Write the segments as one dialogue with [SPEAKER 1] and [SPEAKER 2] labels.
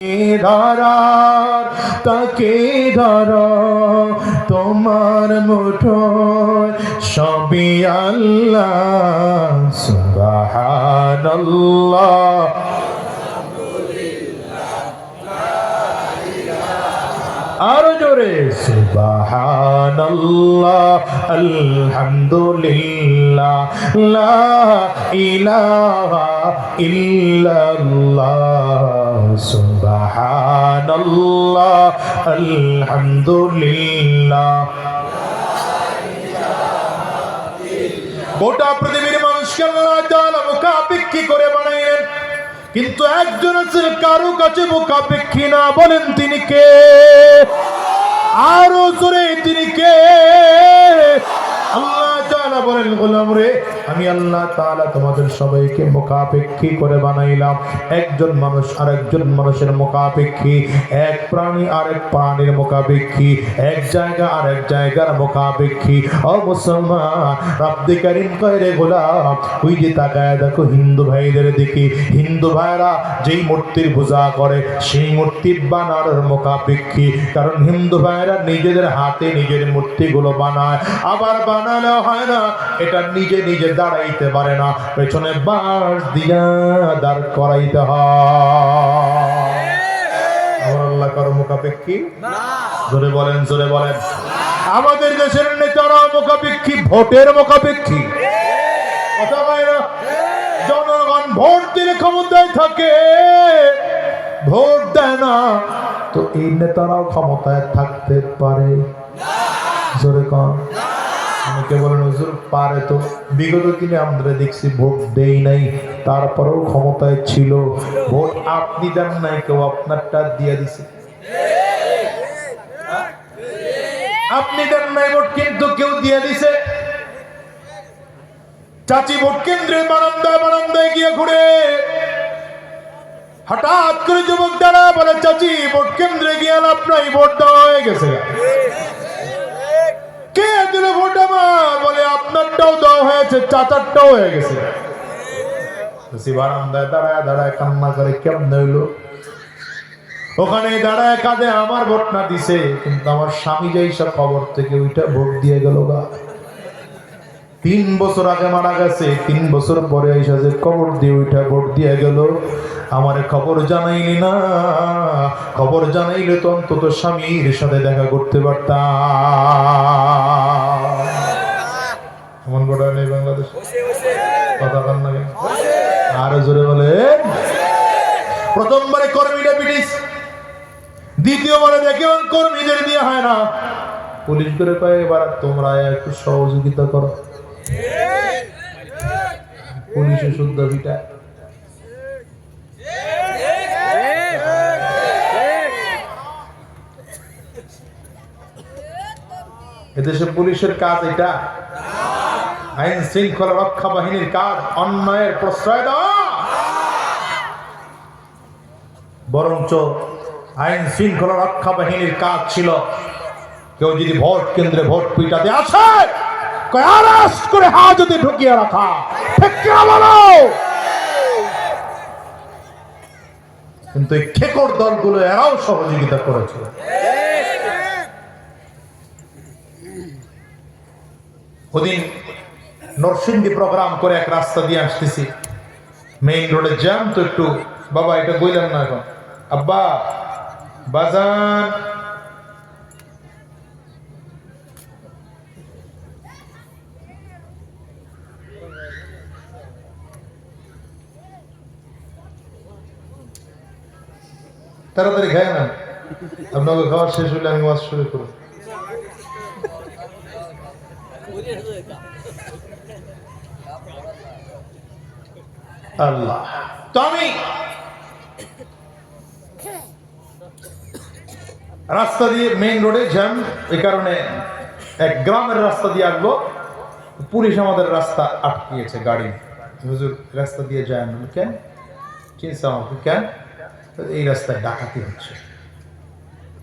[SPEAKER 1] ধরার তাকে ধরো তোমার মুঠোয় সবই আল্লাহ সুবহানাল্লাহ আরো জোরে সুবহানাল্লাহ আলহামদুলিল্লাহ লা ইলাহা ইল্লাল্লাহ সুবহানাল্লাহ আলহামদুলিল্লাহ। গোটা পৃথিবীর মানুষকে আল্লাহ তাআলা মুখাপেক্ষী করে বানাইলেন, কিন্তু একজন আছেন কারো কাছে মুখাপেক্ষী না। বলেন তিনি কে? আরো জোরে তিনি কে? আল্লাহ তাআলা বলেন, গোলাম রে আমি আল্লাহ তাআলা তোমাদের সবাইকে মুখাপেক্ষী করে বানাইলাম। একজন মানুষ আরেকজন মানুষের মুখাপেক্ষী, এক প্রাণী আরেক প্রাণীর মুখাপেক্ষী, এক জায়গা আরেক জায়গার মুখাপেক্ষী। ও মুসলমান, রব্বে কারীম কয় রে গোলাম, ওই যে তাকায় দেখো হিন্দু ভাইদের দিকে। হিন্দু ভাইরা যেই মূর্তির পূজা করে সেই মূর্তি বানানোর মুখাপেক্ষী, কারণ হিন্দু ভাইরা নিজেদের হাতে নিজের মূর্তিগুলো বানায়, আবার বানানো হয় না, এটা নিজে নিজে দাঁড়াইতে পারে না, পেছনে বাঁশ দিয়া দাঁড় করাইতে হয়। আমার আল্লাহ কারো মুখাপেক্ষী না। জোরে বলেন, জোরে বলেন। আমাদের দেশের নেতারা মুখাপেক্ষী, ভোটের মুখাপেক্ষী। কথা হয় না? জনগণ ভোট দিলে ক্ষমতায় থাকে, ভোট দেয় না, তো এই নেতারাও ক্ষমতায় থাকতে পারে? জোরে কন। অনেকে বলেন হুজুর পারে তো, বিগত দিনে আমরা দেখছি ভোট দেই নাই, তারপরেও ক্ষমতায় ছিল। ভোট আপনি দেন নাই, কেউ আপনারটা দিয়ে দিছে। আপনি দেন নাই ভোট, কিন্তু কেউ দিয়ে দিছে। চাচি ভোট কেন্দ্রের বারান্দায় বারান্দায় গিয়ে ঘুরে, হঠাৎ করে যুবক দ্বারা বলে, চাচি ভোট কেন্দ্রে গিয়ে লাভ নাই, ভোট দেওয়া হয়ে গেছে। কে দিল ভোট? আমার। বলে আপনারটাও দেওয়া হয়েছে, চাচারটাও হয়ে গেছে। বারান্দায় দাঁড়ায় দাঁড়ায় কান্না করে, কেমন হইলো? ওখানে দাঁড়ায় কাঁদে, আমার ভোট না দিছে, কিন্তু আমার স্বামী যেই সব খবর থেকে ওইটা ভোট দিয়ে গেল গা। 3 বছর আগে মারা গেছে, 3 বছর পরে এসে যে খবর দিয়ে ওইটা ভোট দিয়ে গেল। আমারে খবর জানাইলি না, খবর জানাইলে তো অন্তত স্বামীর সাথে দেখা করতে পারতাম। এমন ঘটনা নেই বাংলাদেশে? কথা কান না? আরো জোরে বলে। প্রথমবারে কর্মীরা ব্রিটিশ, দ্বিতীয়বারে দেখে কর্মীদের দিয়ে হয় না, পুলিশ করে কয় এবার তোমরা একটু সহযোগিতা করো। পুলিশে শুদ্ধ বিটা। এদেশে পুলিশের কাজ এটা? আইন শৃঙ্খলা রক্ষা বাহিনীর কাজ অন্যায়ের প্রশ্রয় দেওয়া? বরঞ্চ আইন শৃঙ্খলা রক্ষা বাহিনীর কাজ ছিল, কেউ যদি ভোট কেন্দ্রে ভোট পিটাতে আসে, আরেস্ট করে হাজতে ঢুকিয়ে রাখা। ঠিক কি বলো? কিন্তু এই খেকর দলগুলো এরাও সহযোগিতা করেছে। ওদিন নরসিংদী প্রোগ্রাম করে এক রাস্তা দিয়ে আসতেছি, মেইন রোডে জ্যাম, তো একটু বাবা এটা বললেন না এখন, আব্বা বাজান তাড়াতাড়ি খায় না, আপনাকে খাওয়া শেষ হলে আমি ওয়াজ শুরু করব। আল্লাহ, তো আমি রাস্তা দিয়ে মেইন রোডে জ্যাম, এই কারণে এক গ্রামের রাস্তা দিয়ে আসবো, পুলিশ আমাদের রাস্তা আটকিয়েছে গাড়ি। হুজুর রাস্তা দিয়ে যায় না কেন? চিন্তা আমাকে কেন? এই রাস্তায় ডাকাতি হচ্ছে।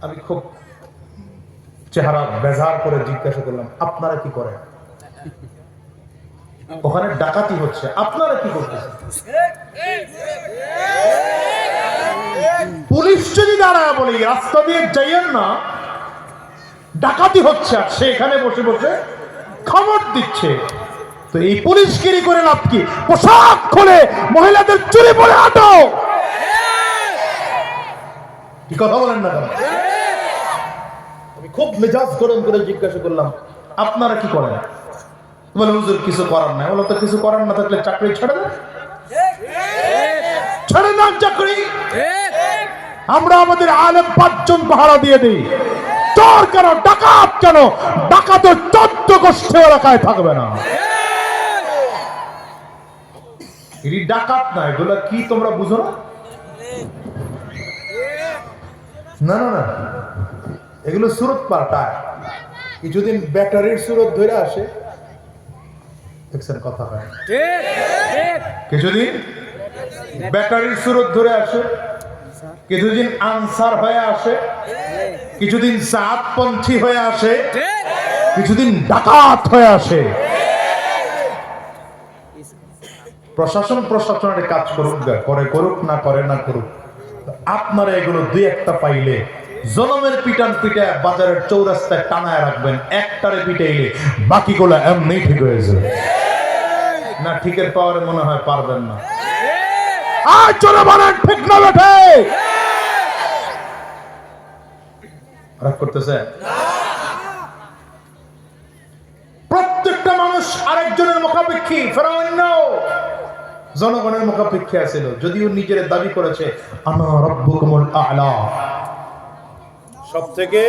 [SPEAKER 1] আমি খুব চেহারা বেজার করে জিজ্ঞাসা করলাম, আপনারা কি করেন? ওখানে ডাকাতি হচ্ছে, আপনারা কি করতেছেন? পুলিশ যদি দাঁড়ায় বলে রাস্তা দিয়ে যাইয়েন না, ডাকাতি হচ্ছে, আর সে এখানে বসে বসে খবর দিচ্ছে, তো এই পুলিশগিরি করে লাভ কি? পোশাক খুলে মহিলাদের চুরি পরে আটো। কি কথা বলেন না কেন? আমি খুব মেজাজ গরম করে জিজ্ঞাসা করলাম, আপনারা কি করেন? বলে হুজুর কিছু করার নাই। বলো তো কিছু করার না থাকলে চাকরি ছেড়ে দেন, ছেড়ে দেন চাকরি। আমরা আমাদের আলেম 5 জন পাহারা দিয়ে দিই। চোর কেন, ডাকাত কেন? ডাকাতের 14 গোষ্ঠী এলাকায় থাকবে না। এটি ডাকাত না, এগুলো কি তোমরা বুঝো না? না না না, এগুলো সুরত পাল্টায়। কিছুদিন ব্যাটারির সুরত ধরে আসে, দেখছেন কথা হয়, কিছুদিন ব্যাটারির সুরত ধরে আসে, কিছুদিন আনসার হয়ে আসে, কিছুদিন জাতপন্থী হয়ে আসে, কিছুদিন ডাকাত হয়ে আসে। প্রশাসন প্রশাসনের কাজ করুক, করুক না করে না করুক, আপনারা এগুলো 2-1টা পাইলে জনমের পিটান পিটা বাজারের চৌরাস্তায় টানায় রাখবেন। একটারে পিটাইলে বাকিগুলো এমনি ঠিক হয়ে যাবে। না ঠিকের পাওয়ারে মনে হয় পারবেন না। আর চলে বলেন ঠিক না বেঠে? রাগ করতেছে? প্রত্যেকটা মানুষ আরেকজনের মুখাপেক্ষী। ফেরাউন জনগণের মুখাপেক্ষী আছিল, যদিও নিজের দাবি করেছে আনা রাব্বুকুমুল আ'লা, সব থেকে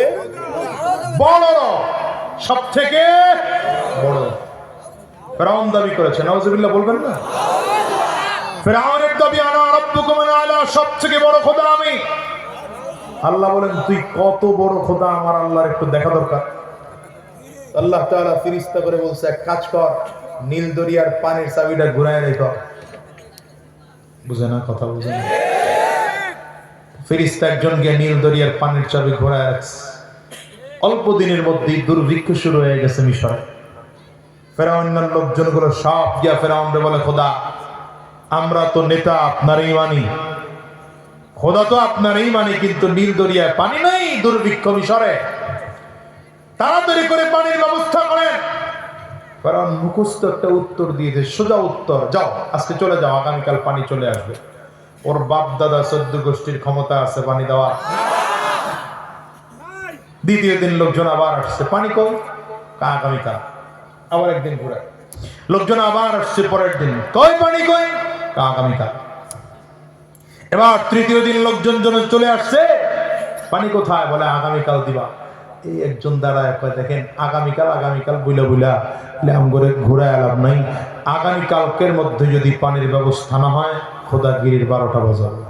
[SPEAKER 1] বড়, সব থেকে বড় ফেরাউন দাবি করেছে। নাউজুবিল্লাহ বলবেন না? ফেরাউনের দাবি আনা রাব্বুকুমুল আ'লা, সব থেকে বড় খোদা আমি। আল্লাহ বলেন তুই কত বড় খোদা, আমার আল্লাহর একটু দেখা দরকার। আল্লাহ তাআলা ফেরেশতা করে বলছে এক কাজ কর, নীল দরিয়ার পানির চাবিটা ঘুরায় রেখো। বুঝে না কথা? বুঝে না? ফেরেশতা একজনকে নীল দরিয়ার পানির চাবি ঘোরায় রাখছে। অল্প দিনের মধ্যেই দুর্ভিক্ষ শুরু হয়ে গেছে মিশরে। ফেরাউনের লোকজনগুলো সব গিয়া ফেরাউনরে বলে খোদা আমরা তো নেতা আপনারই মানি, খোদা তো আপনারই মানি, কিন্তু নীল দরিয়ায় পানি নাই, দুর্ভিক্ষ মিশরে, তাড়াতাড়ি করে পানির ব্যবস্থা করেন। ফেরাউন মুখস্থ একটা উত্তর দিয়েছে, সোজা উত্তর, যাও আজকে চলে যাও, আগামীকাল পানি চলে আসবে। ওর বাপ দাদা 14 গোষ্ঠীর ক্ষমতা আছে পানি দেওয়া। দ্বিতীয় দিন লোকজন আবার আসছে, পানি কই? আগামীকাল। আবার একদিন ঘুরে লোকজন আবার আসছে, পরের দিন কই পানি কই? আগামীকাল। এবার তৃতীয় দিন লোকজন চলে আসছে, পানি কোথায়? বলে আগামীকাল দিবা। এই একজন দাঁড়ায় কয় দেখেন আগামীকাল আগামীকাল বুইলা বুইলা আমগরে ঘুরায় লাভ নাই। আগামীকালকের মধ্যে যদি পানির ব্যবস্থা না হয় খোদাগিরির 12টা বাজাবে।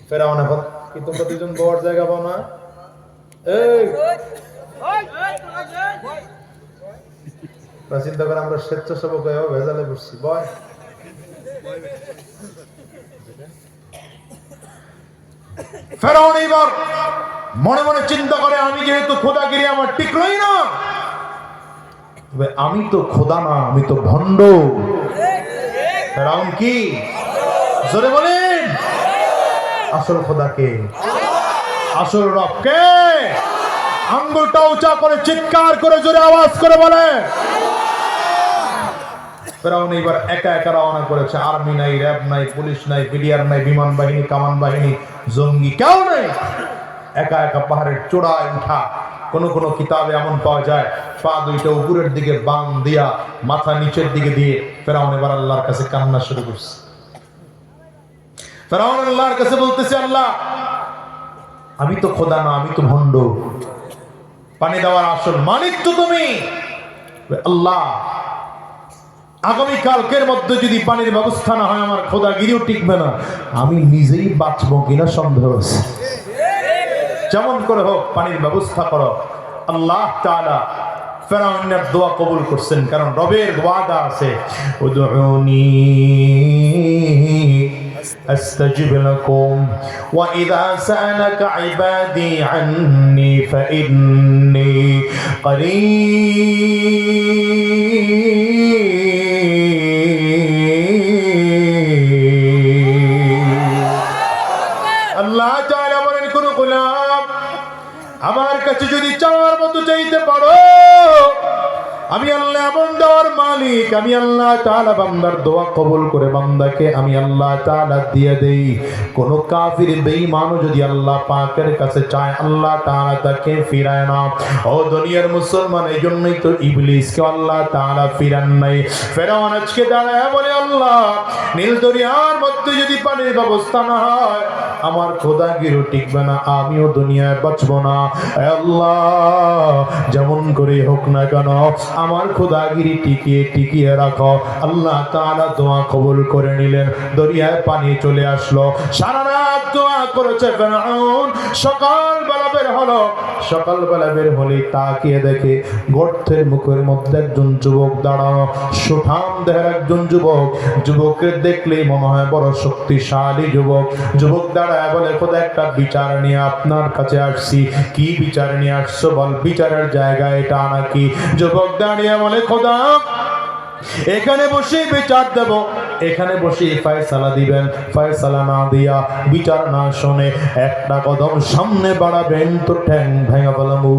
[SPEAKER 1] ফেরাউন এখন কি তোমরা দুজন বড় জায়গা পাও না? এই চিন্তা করে আমরা স্বেচ্ছাসেবক হয়ে ভেজালে বসছি। বয় ফেরাউন এবার মনে মনে চিন্তা করে আমি যেহেতু খোদাগিরি আমার টিকলই না, আমি তো খোদা না, আমি তো ভণ্ড। ফেরাউন কি? জোরে বলেন আসল খোদাকে, আসল রবকে। আঙ্গুলটা উঁচা করে চিৎকার করে জোরে আওয়াজ করে বলে। ফেরাউন এবার একা একা রওনা করেছে। আর্মি নাই, র্যাব নাই, পুলিশ নাই, বিডিআর নাই, বিমান বাহিনী, কামান বাহিনী, জঙ্গি কেউ নেই। একা একা পাহাড়ের চূড়ায় উঠা। কোন কোন কিতাবে এমন পাওয়া যায় পা দুইটা উপরের দিকে বাম দিয়া, মাথা নিচের দিকে দিয়ে ফেরাউন এবার আল্লাহর কাছে কান্না শুরু করছে। ফেরাউন আল্লাহর কাছে বলতেছে, আল্লাহ আমি তো খোদা না, আমি তো ভণ্ড, পানি দেওয়ার আসল মালিক তো তুমি। আল্লাহ আগামীকালকের মধ্যে যদি পানির ব্যবস্থা না হয় আমার খোদাগিরিও টিকবে না, আমি নিজেই বাঁচবো কিনা সন্দেহ আছে। যেমন করে হোক পানির ব্যবস্থা করো। আল্লাহ তাআলা ফেরাউনের দোয়া কবুল করছেন, কারণ রবের ওয়াদা আছে উদউনি أستجب لكم وإذا سألك عبادي عني فإني قريب আল্লাহ তাআলা বলেন, কোন গোলাম আমার কাছে যদি চাওয়ার মতো চাইতে পারো, আমি আল্লাহ এমন দেওয়ার মালিক, আমি আল্লাহ তাআলা বান্দার দোয়া কবুল করে বান্দাকে আমি আল্লাহ তাআলা দিয়ে দেই। কোন কাফির বেঈমান যদি আল্লাহ পাকের কাছে চায়, আল্লাহ তাআলা তাকে ফিরায় না। ও দুনিয়ার মুসলমান, এই জন্যই তো ইবলিসকে আল্লাহ তাআলা ফিরান নাই। ফেরাউন আজকে দাঁড়ায় বলে, আল্লাহ নীল দরিয়ার মধ্যে যদি পানির ব্যবস্থা না হয়, আমার খোদাগিরও টিকবে না, আমিও দুনিয়ায় বাঁচব না। আল্লাহ যেমন করে হোক না কেন আমার খোদাগিরি টিকিয়ে রাখো। আল্লাহ তাআলা দোয়া কবুল করে নিলেন, দরিয়ায় পানি চলে আসলো। সারা রাত দোয়া করেছে ফেরাউন, সকালবেলা বের হলো। সকালবেলা বের হলেই তাকিয়ে দেখে গর্তের মুখের মধ্যে একজন যুবক দাঁড়ানো, সুঠাম দেহের একজন যুবক। যুবককে দেখলেই মনে হয় বড় শক্তিশালী যুবক। যুবক দাঁড়ায় বলে, খোদা একটা বিচার নিয়ে আপনার কাছে আসছি। কি বিচার নিয়ে আসছো বল? বিচারের জায়গা এটা নাকি? যুবক দাঁড়িয়ে বলে, খোদা এখানে বসে বিচার দেব, এখানে বসে ফয়সালা দিবেন। ফয়সালা না দিয়া, বিচার না শুনে একটা কদম সামনে বাড়াবেন তো ঠ্যাং ভেঙে ফেলামু।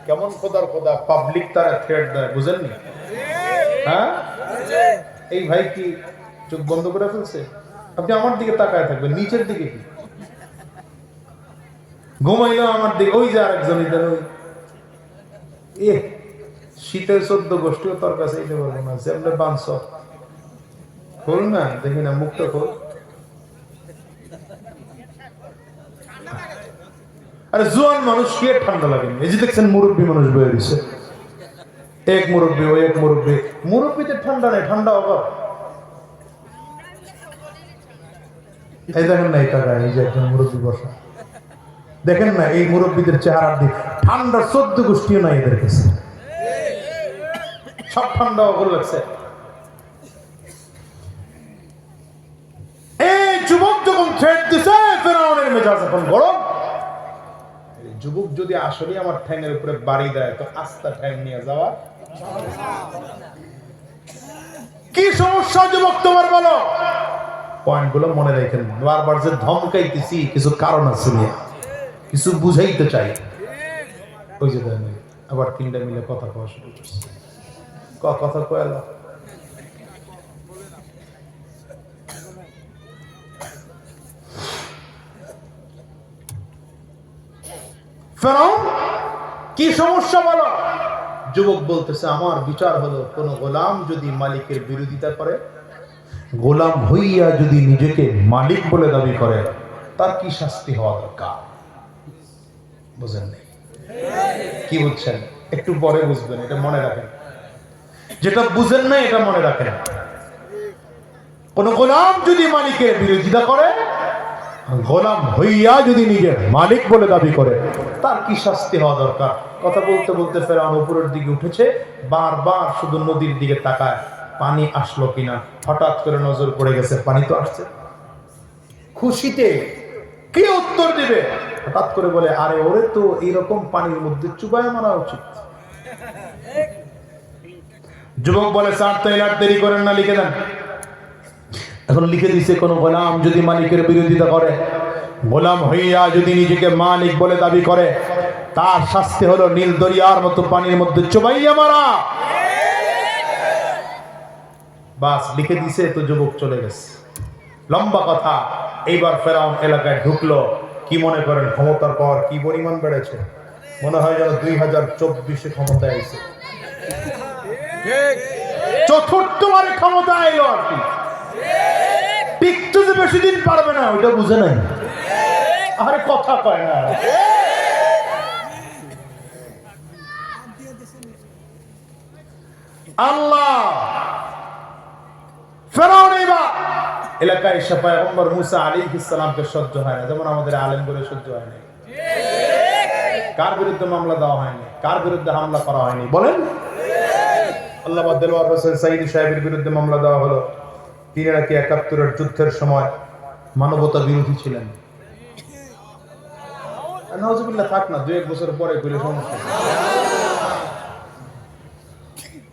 [SPEAKER 1] কেমন খোদার খোদা, পাবলিক তারা থ্রেট দেয়, বুঝেননি? হ্যাঁ, এই ভাই কি চোখ বন্ধ করে ফেলছে? আপনি আমার দিকে তাকায় থাকবেন, নিচের দিকে কি ঘুমাইলো আমার দিকে? ওই যে আরেকজন, এ শীতের 14 গোষ্ঠীও তোর কাছে এইতে পারবো না, যেমন বাঁধছ খোল না, দেখি না মুখটা খোল। আরে জোয়ান মানুষ কি ঠান্ডা লাগে? এই যে দেখছেন মুরব্বী মানুষ বয়ে দিছে, এক মুরব্বী ও এক মুরব্বী। মুরব্বীতে ঠান্ডা নেই, ঠান্ডা অভাব। এই দেখেন না, এই টাকায় এই যে একজন মুরব্বী বসা, দেখেন না এই মুরব্বীদের চেহারার দিক, ঠান্ডা 14 গোষ্ঠীও নাই এদের কাছে, সব ঠান্ডা অগল লাগছে। এই যুবক যখন থ্রেট দিছে, ফেরাউনের মেজাজ এখন গরম। যুবক যদি আসলে আমার ঠ্যাঙের উপরে বাড়ি দেয়, তো আস্তা ঠ্যাং নিয়ে যাওয়া। কি সমস্যা যুবক তোমার, বলো? পয়েন্টগুলো মনে রাখেন। বারবার যে ধমকাইতেছি, কিছু কারণ আছে, কিছু বুঝাইতে চাই। ওই যে দেন আবার 3টা মিলে কথা কওয়া শুরু করছে। কথা কয়ালা ফেরাউন, কি সমস্যা বলো? যুবক বলতেছে, আমার বিচার হলো, কোন গোলাম যদি মালিকের বিরোধিতা করে, গোলাম হইয়া যদি নিজেকে মালিক বলে দাবি করে, তার কি শাস্তি হওয়া দরকার? বুঝেন নাই? কি বুঝছেন? একটু পরে বুঝবেন, এটা মনে রাখেন। যেটা বুঝেন না এটা মনে রাখেন। কোন গোলাম যদি মালিকের বিরোধিতা করে, গোলাম হইয়া যদি নিজের মালিক বলে দাবি করে, তার কি শাস্তি হওয়া দরকার? কথা বলতে বলতে ফেরাউন উপরের দিকে উঠেছে, বারবার শুধু নদীর দিকে তাকায়, পানি আসলো কিনা। হঠাৎ করে নজর পড়ে গেছে, পানি তো আসছে। খুশিতে কি উত্তর দিবে? হঠাৎ করে বলে, আরে ওরে তো এইরকম পানির মধ্যে চুবায় মারা উচিত। যুবক বলে, স্যার তো এলার দেরি করেন না, লিখে দেন। এখন লিখে দিছে, কোন গোলাম যদি মালিকের বিরোধিতা করে, গোলাম হইয়া যদি নিজেকে মালিক বলে দাবি করে, তার শাস্তি হলো নীল দরিয়ার মতো পানির মধ্যে চুবাইয়া মারা। বাস লিখে দিছে, তো যুবক চলে গেছে। লম্বা কথা। এইবার ফেরাউন এলাকায় ঢুকলো। কি মনে করেন ক্ষমতার পাওয়ার কি পরিমাণ বেড়েছে? মনে হয় যেন 2024 ক্ষমতায় আইছে, চতুর্থবারে ক্ষমতা এলো আর কি। টিকতে যে বেশি দিন পারবে না, ওইটা বুঝে নাই। আরে কথা কয় না। আল্লাহ ফেরাউন এবার এলাকায় এসে পয়গম্বর মুসা আলাইহিস সালামকে সহ্য হয় না, যেমন আমাদের আলেম করে সহ্য হয় না। কার বিরুদ্ধে মামলা দেওয়া হয়নি? কার বিরুদ্ধে হামলা করা হয়নি বলেন? আল্লামা দেলোয়ার হোসেন সাইদি সাহেবের বিরুদ্ধে মামলা দেওয়া হলো। তিনি নাকি ৭১-এর যুদ্ধের সময় মানবতা বিরোধী ছিলেন। নাউজুবিল্লাহ, থাক না, 2-1 বছর পরে করে সমস্যা।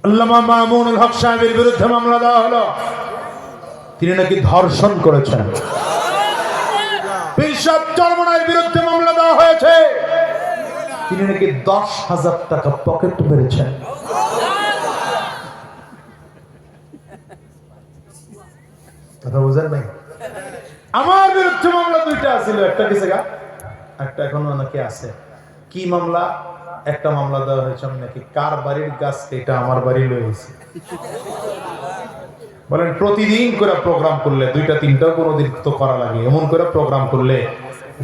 [SPEAKER 1] আল্লামা মামুনুল হক সাহেবের বিরুদ্ধে মামলা দেওয়া হলো। তিনি নাকি ধর্ষণ করেছেন। পেশাব চরমনার বিরুদ্ধে মামলা দেওয়া হয়েছে, তিনি নাকি 10,000 টাকা পকেট মেরেছেন। কথা বুঝেন নাই? আমার বিরুদ্ধে মামলা দুইটা ছিল, একটা কি জায়গা, একটা এখনো নাকি আছে। কি মামলা? একটা মামলা দেওয়া হয়েছে আমি নাকি কার বাড়ির গাছ এটা আমার বাড়ি লয়ে গেছি। বলেন প্রতিদিন করে প্রোগ্রাম করলে দুইটা তিনটা কোনোদিন তো করা লাগে, এমন করে প্রোগ্রাম করলে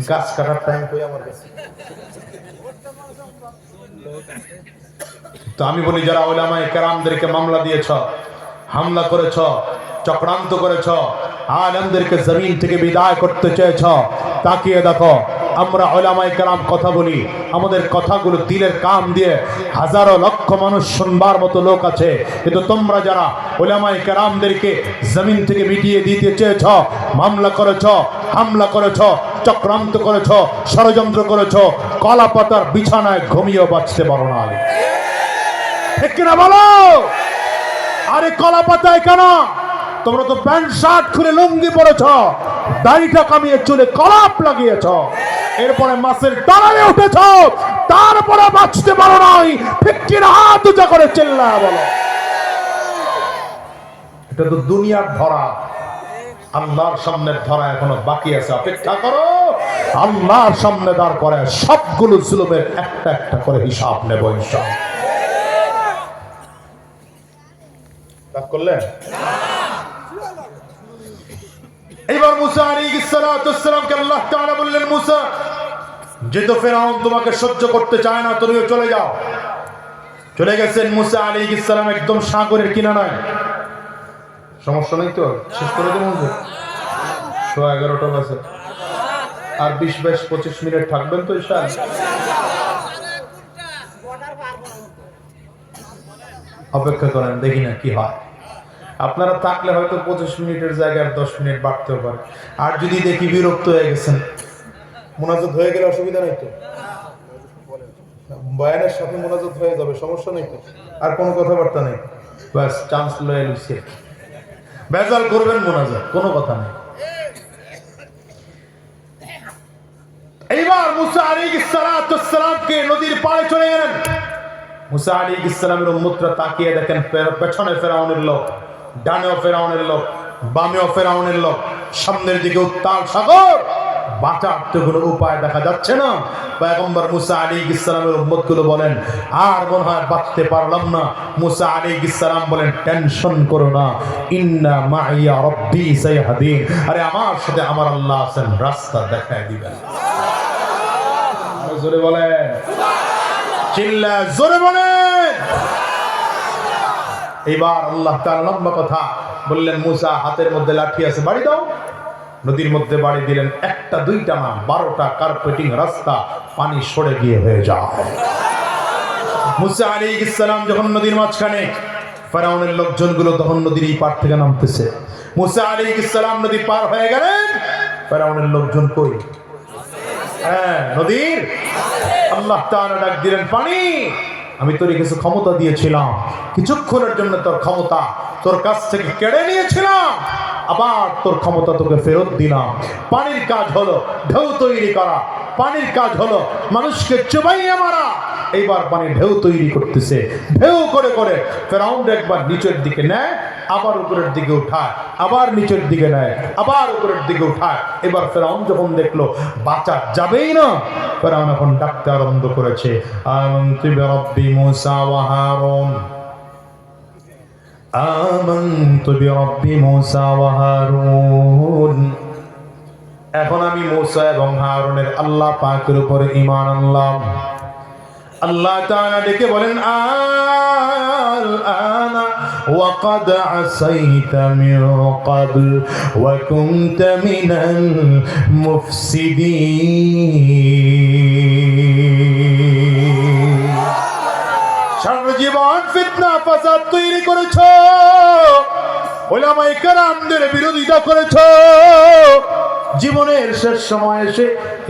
[SPEAKER 1] গাছ কাটার টাইম কই আমার কাছে। তো আমি বলি যারা উলামায়ে কেরামদেরকে মামলা দিয়েছ, হামলা করেছ, চক্রান্ত করেছ, আলেমদেরকে জমিন থেকে বিদায় করতে চেয়েছ, তাকিয়ে দেখো আমরা উলামায়ে কেরাম কথা বলি, আমাদের কথাগুলো দিলের কাম দিয়ে হাজারো লক্ষ মানুষ শুনবার মতো লোক আছে। কিন্তু তোমরা যারা উলামায়ে কেরামদেরকে জমিন থেকে মিটিয়ে দিতে চেয়েছ, মামলা করেছ, হামলা করেছ, চক্রান্ত করেছ, ষড়যন্ত্র করেছ, কলা পাতার বিছানায় ঘুমিয়ে বাঁচতে পারো না। ঠিক কিনা বলো? আরে কলা পাতায় কেন? তোমরা তো প্যান্ট শার্ট খুলে লুঙ্গি পরেছ, দাড়িটা কামিয়ে চুলে কলাপ লাগিয়েছ, এরপরে মাছের ডালায় উঠেছ, তারপরে বাঁচতে পারো নাই। ঠিক কিনা? হাত উঁচা করে চিল্লা বলো। এটা তো দুনিয়ার ধরা, আল্লাহর সামনের ধরা এখনো বাকি আছে। অপেক্ষা করো, আল্লাহর সামনে দাঁড় করে সবগুলো জুলুমের একটা একটা করে হিসাব নেব ইনশাআল্লাহ। করলেন এবার মুসা আলাইহিস সালামকে আল্লাহ তাআলা বললেন, মুসা যেহেতু ফেরাউন তোমাকে সহ্য করতে চায় না, তুমিও চলে যাও। চলে গেছেন মুসা আলাইহিস সালাম একদম সাগরের কিনারায়। সমস্যা নেই তো? শেষ করে দেব। 11:30 বাজে, আর 20-25 মিনিট থাকবেন তো ঈশা? অপেক্ষা করেন, দেখি না কি হয়। আপনারা থাকলে হয়তো 25 মিনিটের জায়গায় 10 মিনিট বাড়তেও পারে। আর যদি দেখি বিরক্ত হয়ে গেছেন, মুনাজাত হয়ে গেলে অসুবিধা নেই তো? বয়ানের সাথে মুনাজাত হয়ে যাবে, সমস্যা নেই তো? আর কোনো কথাবার্তা নেই, বাস চান্স লয়ে লইছে, বেজাল করবেন মুনাজাত, কোনো কথা নেই। এইবার মুসা আলাইহিস সালামকে নদীর পাড়ে চলে গেলেন। মুসা আলাইহিস সালামের উম্মতরা তাকিয়ে দেখেন পেছনে ফেরাউনের লোক, ডানেও ফেরাউনের লোক, বামেও ফেরাউনের লোক, সামনের দিকে উত্তাল সাগর, বাঁচার তো কোনো উপায় দেখা যাচ্ছে না। পয়গম্বর মুসা আলাইহিস সালামের উম্মতগুলো বলেন, আর মনে হয় বাঁচতে পারলাম না। মুসা আলাইহিস সালাম বলেন, টেনশন করো না, ইন্না মাইয়া রাব্বি সাইহাদিন, আরে আমার সাথে আমার আল্লাহ আছেন, রাস্তা দেখায় দিবেন। আরো জোরে বলেন, চিল্লা জোরে বলেন। এবার আল্লাহ তাআলা লম্বা কথা বললেন, মুসা হাতের মধ্যে লাঠি আছে, বাড়ি দাও। নদীর মধ্যে বাড়ি দিলেন, একটা দুইটা না 12টা কার্পেটিং রাস্তা পানি সরে গিয়ে হয়ে যায়। মুসা আলাইহিস সালাম যখন নদীর মাঝখানে, ফেরাউনের লোকজনগুলো তখন নদীর এই পার থেকে নামতেছে। মুসা আলাইহিস সালাম নদী পার হয়ে গেলেন, ফেরাউনের লোকজন কই? হ্যাঁ, নদীর। আল্লাহ তাআলা ডাক দিলেন, পানি, আমি তোর কিছু ক্ষমতা দিয়েছিলাম, কিছুক্ষণের জন্য তোর ক্ষমতা তোর কাছ থেকে কেড়ে নিয়েছিলাম, আবার তোর ক্ষমতা তোকে ফেরত দিলাম। পানির কাজ হলো ঢেউ তৈরি করা, পানির কাজ হলো মানুষকে চুবাইয়ে মারা। এইবার পানি ঢেউ তৈরি করতেছে, ঢেউ করে করে ফেরাউন একবার নিচের দিকে নেয়, আবার উপরের দিকে উঠায়, আবার নিচের দিকে নেয়, আবার উপরের দিকে উঠায়। এবার ফেরাউন যখন দেখলো বাঁচা যাবেই না, ফেরাউন এখন ডাকতে আরম্ভ করেছে, আমানতু বিরাব্বি মুসা ওয়া হারুন, আমানতু বিরাব্বি মুসা ওয়া হারুন। এখন আমি মুসা এবং হারুনের আল্লাহ পাকের উপরে ঈমান আনলাম। আল্লাহ তাআলা ডেকে বলেন, আল-আনা ওয়া ক্বাদ আসাইতা মিন ক্বাবল ওয়া কুনতা মিনাল মুফসিদিন। সারা জীবন ফিতনা ফাসাদ তৈরি করেছো, উলামায়ে কেরামদের বিরোধিতা করেছো, জীবনের শেষ সময় এসে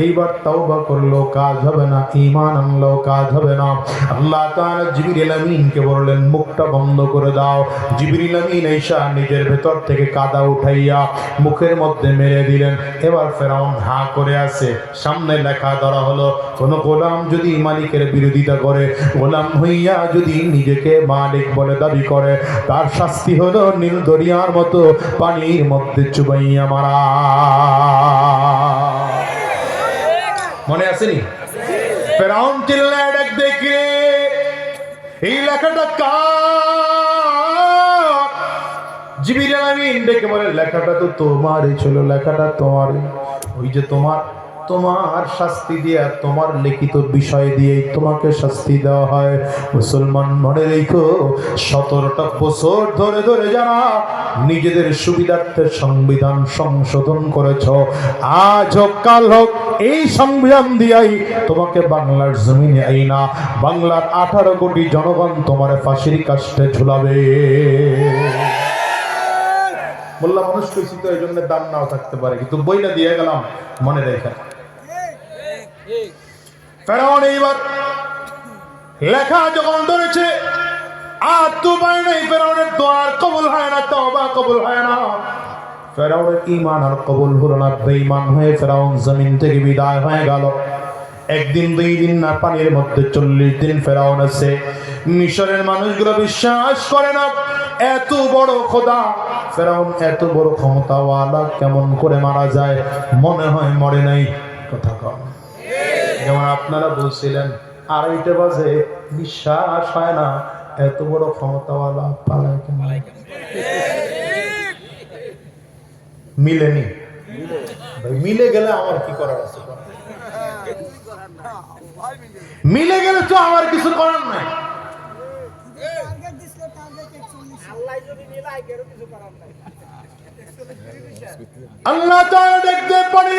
[SPEAKER 1] এইবার তওবা করলো কাজ হবে না, ঈমান আনলো কাজ হবে না। আল্লাহ তাআলা জিবরিল আমিনকে বললেন মুখটা বন্ধ করে দাও। জিবরিল আমিন ঈসা নিজের ভেতর থেকে কাদা উঠাইয়া মুখের মধ্যে মেরে দিলেন। এবার ফেরাউন হা করে আছে, সামনে লেখা ধরা হলো কোন গোলাম যদি মালিকের বিরোধিতা করে, গোলাম হইয়া যদি নিজেকে মালিক বলে দাবি করে, তার শাস্তি হলো নীল দরিয়ার মতো পানির মধ্যে চুবাইয়া মারা। মনে আসেনি? ফেরাউন চিল্লায় ডাক দেখে এই লেখাটা কার? জিবরিল আমিন ডেকে বলে লেখাটা তো তোমারই ছিল, লেখাটা তোমারই। ওই যে তোমার শাস্তি দিয়া, তোমার লিখিত বিষয় দিয়ে তোমাকে শাস্তি দেওয়া হয়। মুসলমান মনে রেখো, 17টা বছর ধরে ধরে যারা নিজেদের সুবিধার্থে সংবিধান সংশোধন করেছ, আজ হোক কাল হোক এই সংবিধান দিয়াই তোমাকে বাংলার জমিনে আইনা বাংলার 18 কোটি জনগণ তোমার ফাঁসির কাস্টে ঝুলাবে। বললাম মানুষ কইছি তো এই জন্য দাম নাও থাকতে পারে, কিন্তু বইটা দিয়ে গেলাম মনে রেখে। ফেরাউন এইবার লেখা যখন ধরেছে আর তো পায় নাই, ফেরাউনের দোয়ার কবুল হয় না, তওবা কবুল হয় না। ফেরাউনের ঈমান আর কবুল হলো না, বেঈমান হয়ে ফেরাউন জমিন থেকে বিদায় হয়ে গেল। একদিন 2 দিন না, পানির মধ্যে 40 দিন ফেরাউন আছে। মিশরের মানুষগুলো বিশ্বাস করে না এত বড় খোদা, ফেরাউন এত বড় ক্ষমতাওয়ালা কেমন করে মারা যায়? মনে হয় মরে নাই। কথা কম। যেমন আপনারা বলছিলেন 2:30 বাজে, বিশ্বাস হয় না এত বড় ক্ষমতাওয়ালা পালায় কেন? মিলেনি ভাই, মিলে গেলে আমার কি করার আছে? মিলে গেলে তো আমার কিছু করার নাই। আল্লাহ তাআলা দেখতে পারে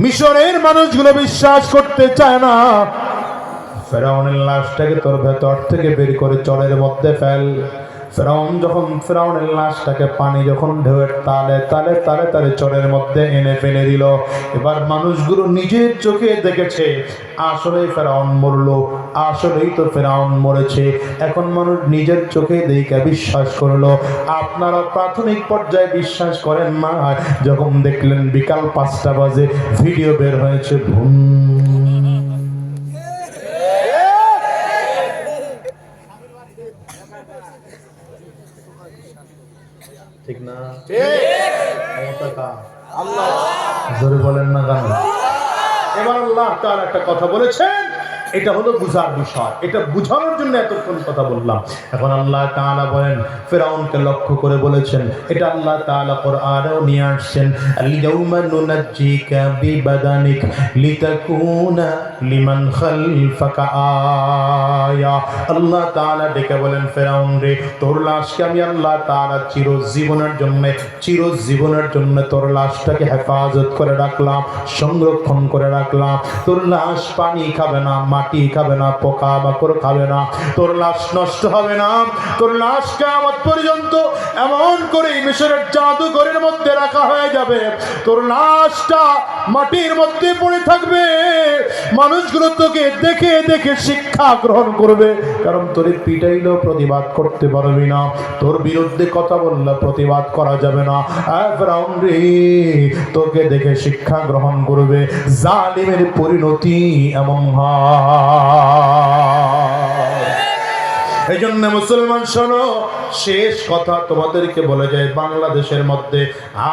[SPEAKER 1] মিশরের মানুষগুলো বিশ্বাস করতে চায় না। ফেরাউনের লাশটাকে তোর ভেতর থেকে বের করে চরের মধ্যে ফেল। ফেরাউন যখন ফেরাউনের লাশটাকে পানি যখন ঢেউয়ের তালে তালে তালে তালে চরের মধ্যে এনে ফেলে দিল। এবার মানুষগুলো নিজের চোখে দেখেছে আসলেই ফেরাউন মরলো, আসলেই তো ফেরাউন মরেছে। এখন মানুষ নিজের চোখে দেখে বিশ্বাস করলো। আপনারা প্রাথমিক পর্যায়ে বিশ্বাস করেন না, যখন দেখলেন বিকাল 5টা বাজে ভিডিও বের হয়েছে ভুম, ঠিক না? আল্লাহ জোরে বলেন না কেন? এবার আল্লাহ তাআলা একটা কথা বলেছেন, এটা হলো বুঝার বিষয়, এটা বুঝানোর জন্য এতক্ষণ কথা বললাম। এখন আল্লাহ তাআলা বলেন, ফেরাউনকে লক্ষ্য করে বলেছেন, এটা আল্লাহ তাআলা কোরআনেও নিয়ে আসছেন, আল-ইয়াউমা নুনাজ্জিকা বিবাদানিক লিতাকুনা লিমান খালফাকা আয়া। আল্লাহ তাআলা ডেকে বলেন, ফেরাউন রে, তোর লাশকে আমি আল্লাহ তাআলা চিরজীবনের জন্য তোর লাশটাকে হেফাজত করে রাখলাম, সংরক্ষণ করে রাখলাম। তোর লাশ পানি খাবে না, মাটি খাবে না, পোকা মাকড় খাবে না, তোর লাশ নষ্ট হবে না। তোর লাশ কিয়ামত পর্যন্ত এমন করে মিশরের জাদুঘরের মধ্যে রাখা হয়ে যাবে, তোর লাশটা মাটির মধ্যে পড়ে থাকবে। মানুষগুলো তোকে দেখে দেখে শিক্ষা গ্রহণ করবে, কারণ তোর পিটাইলেও প্রতিবাদ করতে পারবি না, তোর বিরুদ্ধে কথা বললে প্রতিবাদ করা যাবে না। ফেরাউন রে, তোকে দেখে শিক্ষা গ্রহণ করবে। জালিমের পরিণতি এমন হয়। এই জন্য মুসলমান শোনো, শেষ কথা তোমাদেরকে বলে যায়, বাংলাদেশের মধ্যে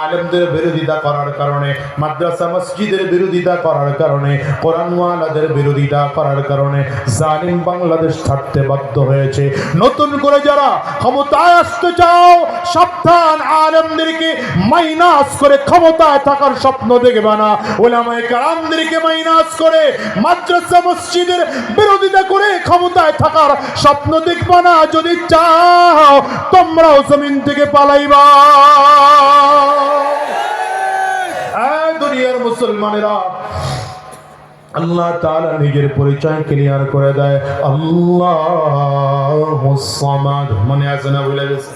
[SPEAKER 1] আলেমদের বিরোধিতা করার কারণে, মাদ্রাসা মসজিদের বিরোধিতা করার কারণে, কোরআনওয়ালাদের বিরোধিতা করার কারণে জালিম বাংলাদেশ ছাড়তে বাধ্য হয়েছে। নতুন করে যারা ক্ষমতায় আসতে চাও, সাবধান, আলেমদেরকে মাইনাস করে ক্ষমতায় থাকার স্বপ্ন দেখবে না। উলামায়ে কেরামদেরকে মাইনাস করে মাদ্রাসা মসজিদের বিরোধিতা করে ক্ষমতায় থাকার স্বপ্ন দেখবে না। যদি চাও তোমরাও জমিন থেকে পালাইবা। দুনিয়ার মুসলমানেরা, আল্লাহ তাআলা নিজের পরিচয় ক্লিয়ার করে দেয়, আল্লাহুস সামাদ। মনে আছে না? ভুলে গেছে?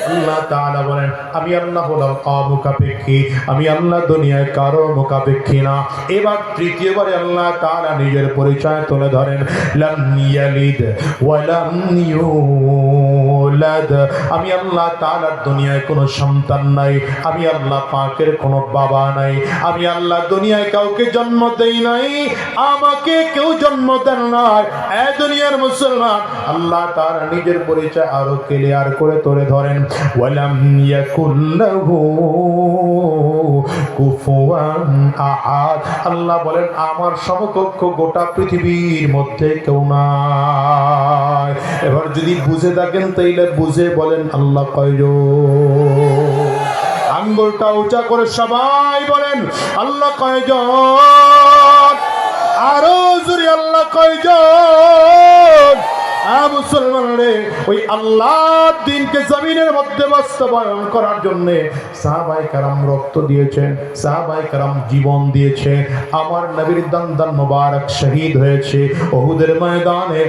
[SPEAKER 1] আল্লাহ তাআলা বলেন আমি আল্লাহ হলাম অমুখাপেক্ষী, আমি আল্লাহ দুনিয়ায় কারো মুখাপেক্ষী না। এবার তৃতীয়বারে আল্লাহ তাআলা নিজের পরিচয় তুলে ধরেন, লাম ইয়ালিদ ওয়া লাম ইউলাদ, আমি আল্লাহ তাআলার দুনিয়ায় কোনো সন্তান নাই, আমি আল্লাহ পাকের কোনো বাবা নাই, আমি আল্লাহ দুনিয়ায় কাউকে জন্ম দেই নাই, আমাকে কেউ জন্ম দেন নাই। এই দুনিয়ার মুসলমান, আল্লাহ তাআলা নিজের পরিচয় আরো ক্লিয়ার করে তুলে ধরেন, ওয়ালাম ইয়াকুল্লাহু কুফুয়ান আহাদ, আল্লাহ বলেন আমার সমকক্ষ গোটা পৃথিবীর মধ্যে কেউ নাই। এবার যদি বুঝে থাকেন তাইলে বুঝে বলেন আল্লাহ কয়জন? আঙ্গুলটা উঁচা করে সবাই বলেন আল্লাহ কয়জন? আরো জোরে আল্লাহ কয়জন? মুসলমান রে, ওই আল্লাহর দ্বীনকে জমিনের মধ্যে বাস্তবায়ন করার জন্য সাহাবায়ে কেরাম রক্ত দিয়েছেন, সাহাবায়ে কেরাম জীবন দিয়েছে। আমার নবীর দান মোবারক শহীদ হয়েছে উহুদের ময়দানে।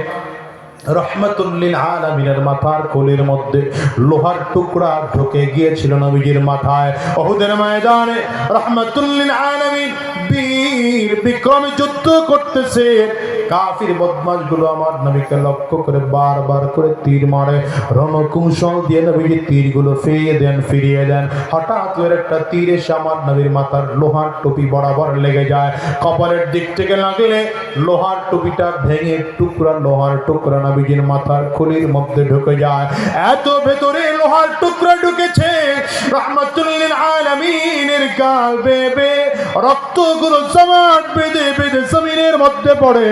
[SPEAKER 1] রহমাতুল লিল আলামিনের মাথার কোলের মধ্যে লোহার টুকরা ঢুকে গিয়েছিল নবীজির মাথায়। উহুদের ময়দানে রহমাতুল লিল আলামিন বীর বিক্রমে যুদ্ধ করতেছে। কাফির বদমাশগুলো আমার নবীকে লক্ষ্য করে বারবার করে তীর মারে, রণকৌশল দিয়ে নবীজি তীরগুলো ফিরিয়ে দেন। হঠাৎ করে একটা তীর এসে আমার নবীর মাথার লোহার টুপি বরাবর লেগে যায়। কপালের দিক থেকে লাগলে লোহার টুপিটা ভেঙে টুকরা লোহার টুকরা নবীজির মাথার খুলির মধ্যে ঢুকে যায়। এত ভেতরে লোহার টুকরা ঢুকেছে, রাহমাতুল লিল আলামিনের গাল বেবে রক্তগুলো জমাট বেঁধে বেঁধে জমিনের মধ্যে পড়ে।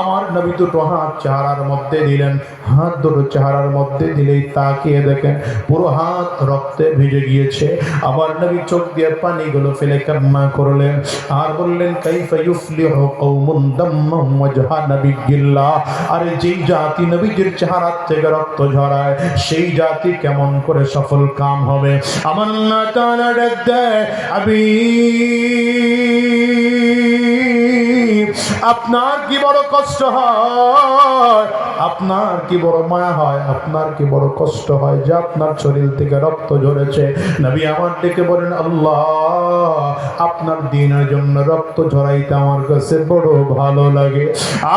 [SPEAKER 1] আমার নবী দুটো হাত চেহারার মধ্যে দিলেন, হাত দুটো চেহারার মধ্যে দিলেই তাকিয়ে দেখেন পুরো হাত রক্তে ভিজে গিয়েছে। আমার নবী চোখ দিয়ে পানিগুলো ফেলে কান্না করলেন আর বললেন, কাইফা ইউফলিহু কওমুন দাম্মাম ওয়াজহা নাবিয়্যিল্লাহ, আরে যেই জাতি নবীজির চেহারা থেকে রক্ত ঝরায় সেই জাতি কেমন করে সফল কাম হবে। আমার আল্লাহ তাআলা ডাক দেয়, আপনার কি বড় কষ্ট হয়, আপনার কি বড় মায়া হয়, আপনার কি বড় কষ্ট হয় যে আপনার শরীর থেকে রক্ত ঝরেছে। নবী আমার ডেকে বলেন, আল্লাহ আপনার দ্বীনের জন্য রক্ত ঝরাইতে আমার কাছে বড় ভালো লাগে,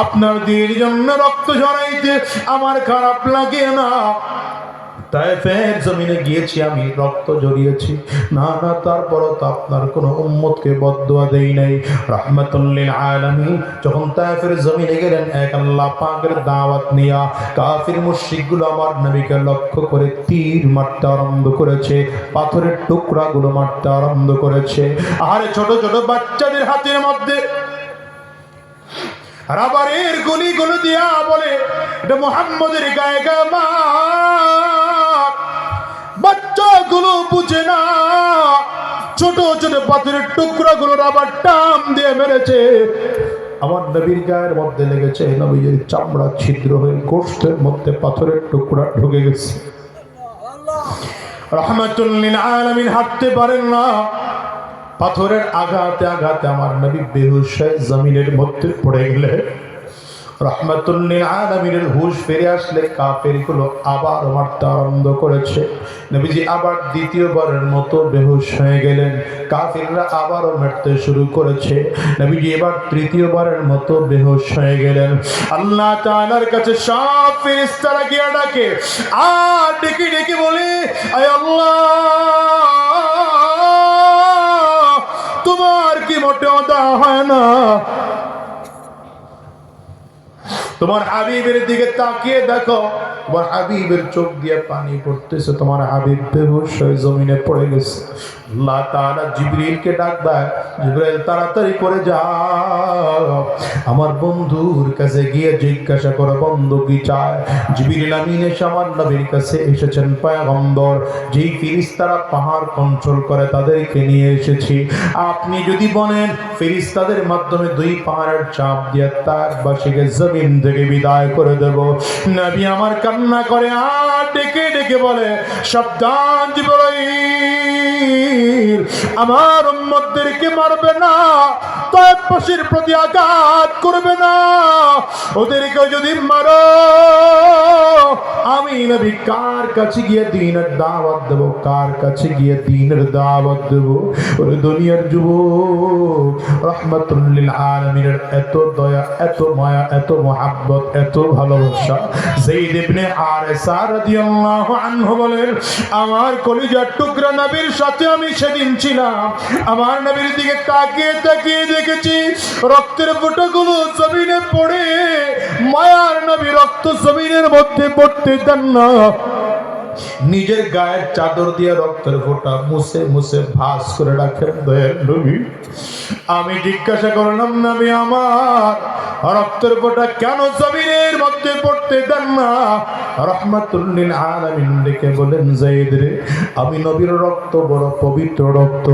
[SPEAKER 1] আপনার দ্বীনের জন্য রক্ত ঝরাইতে আমার খারাপ লাগে না। তায়েফের জমিনে গিয়েছি, আমি রক্ত ঝরিয়েছি না, তারপরও তো আপনার কোনো উম্মতকে বদদুয়া দেই নাই। রাহমাতুল লিল আলামিন যখন তায়েফের জমিনে গেলেন, এক আল্লাহ পাকের দাওয়াত নিয়া কাফির মুশরিকগুলো আমার নবীকে লক্ষ্য করে তীর মারতে আরম্ভ করেছে, পাথরের টুকরাগুলো মারতে আরম্ভ করেছে। আর ছোট ছোট বাচ্চাদের হাতের মধ্যে রাবারের গুলিগুলো দিয়া বলে, এটা মুহাম্মদের গায়ে গামা। বাচ্চাগুলো বুঝে না, ছোট ছোট পাথরের টুকরাগুলো রাবার টান দিয়ে মেরেছে। আমার নবীর গায়ের মধ্যে লেগেছে, নবীর চামড়া ছিদ্র হয়ে গোশতের মধ্যে পাথরের টুকরা ঢুকে গেছে। রাহমাতুল লিল আলামিন হাঁটতে পারেন না, পাথরের আঘাতে আঘাতে আমার নবী বেহুশ হয়ে জমিনের মধ্যে পড়ে গেলে। রাহমাতুল লিল আলামিনের হুঁশ ফিরে আসলে কাফেরগুলো আবার মারতে আরম্ভ করেছে। নবীজি আবার দ্বিতীয়বারের মতো বেহুশ হয়ে গেলেন, কাফেররা আবারও মারতে শুরু করেছে। নবীজি এবার তৃতীয়বারের মতো বেহুশ হয়ে গেলেন। আল্লাহ তাআলার কাছে সব ফেরেশতারা গিয়ে ডাকে আর ডেকে ডেকে বলে, আয় আল্লাহ, তোমার কি মোটেও দেওয়া হয় না? তোমার হাবিবের দিকে তাকিয়ে দেখো, তোমার হাবিবের চোখ দিয়ে পানি পড়তেছে, তোমার হাবিব বেহুশ হয়ে জমিনে পড়ে গেছে। আল্লাহ তাআলা জিবরিলকে ডাক দেয়, জিবরাইল তাড়াতাড়ি করে যাও, আমার বন্ধুর কাছে গিয়ে জিজ্ঞাসা করো বন্ধু কি চায়। জিবরিল আমিন এসে আমার নবীর কাছে এসেছেন পয়গম্বর, যেই ফেরেশতারা পাহাড় কন্ট্রোল করে তাদেরকে নিয়ে এসেছি। আপনি যদি বলেন ফেরেশতাদের মাধ্যমে দুই পাহাড়ের চাপ দিয়ে তাকবাসীকে জমিন থেকে বিদায় করে দেব। নবী আমার কান্না করে আর ডেকে ডেকে বলে, সাবধান জিবরাইল, আমার উম্মতদেরকে মারবে না, তায়েফবাসীর প্রতি আঘাত করবে না। ওদেরকে যদি মারো, আমি নবী কার কাছে গিয়ে দ্বীনের দাওয়াত দেব? কার কাছে গিয়ে দ্বীনের দাওয়াত দেব? ওরে দুনিয়ার যুবক, রাহমাতুল লিল আলামিনের এত দয়া, এত মায়া, এত মুহাব্বত, এত ভালোবাসা। যায়েদ ইবনে হারেসা রাদিয়াল্লাহু আনহু বলেন, আমার কলিজার টুকরা নবীর সাথে আমি সেদিন ছিলাম। আমার নবীর দিকে তাকিয়ে তাকিয়ে দেখেছি রক্তের ফোঁটাগুলো জমিনে পড়ে। মায়ার নবী রক্ত জমিনের মধ্যে পড়তে দেন না, নিজের গায়ের চাদর দিয়ে রক্তের ফোঁটা মুছে মুছে ভাঁজ করে রাখেন দয়ার নবী। আমি জিজ্ঞাসা করলাম, নবী আমার রক্তের ফোঁটা কেন জমিনের মধ্যে পড়তে দেন না? রাহমাতুল লিল আলামিন ডেকে বলেন, যায়েদ রে, আমি নবীর রক্ত বড় পবিত্র রক্ত।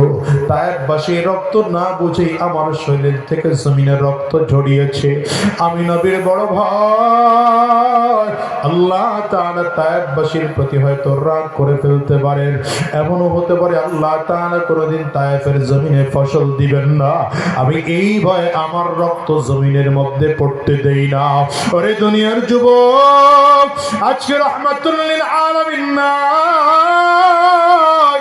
[SPEAKER 1] তায়েফবাসী রক্ত না বুঝেই আমার শরীর থেকে জমিনের রক্ত ঝরিয়েছে। আমি নবীর বড় ভয়, আল্লাহ তাআলা তায়েফবাসীর প্রতি হয়তো রাগ করে ফেলতে পারেন। এমনও হতে পারে আল্লাহ তাআলা কোনদিন তায়েফের জমিনে ফসল দিবেন না। আমি এই ভয়ে আমার রক্ত জমিনের মধ্যে পড়তে দেই না। ওরে দুনিয়ার যুবক, আজকে রাহমাতুল লিল আলামিন নাই,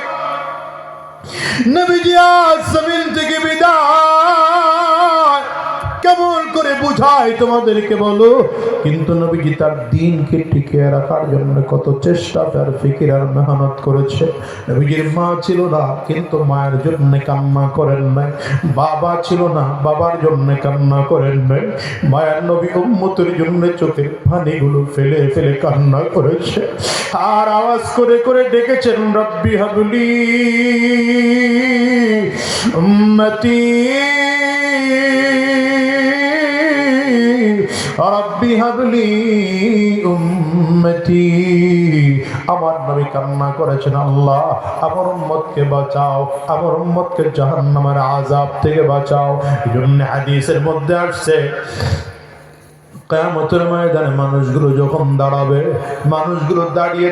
[SPEAKER 1] নবীজি আজ জমিন থেকে বিদায়। কেমন করে বুঝাই তোমাদেরকে বলো? কিন্তু নবীজি তার দ্বীনকে টিকিয়ে রাখার জন্য কত চেষ্টা আর ফিকির আর মেহনত করেছে। নবীজির মা ছিল না, কিন্তু মায়ের জন্য কান্না করেন নাই। বাবা ছিল না, বাবার জন্য কান্না করেন নাই। মায়ের নবী উম্মতের জন্য চোখের পানিগুলো ফেলে ফেলে কান্না করেছে, আর আওয়াজ করে করে ডেকেছেন, রব্বি হাবলি উম্মতি, রব্বি হাবলি উম্মতি। আমার নবী কান্না করেছেন, আল্লাহ আমার উম্মতকে বাঁচাও, আমার উম্মতকে জাহান্নামের আযাব থেকে বাঁচাও। এজন্য হাদিসের মধ্যে আসছে, কিয়ামতের ময়দানে মানুষগুলো যখন দাঁড়াবে, মানুষগুলো দাঁড়িয়ে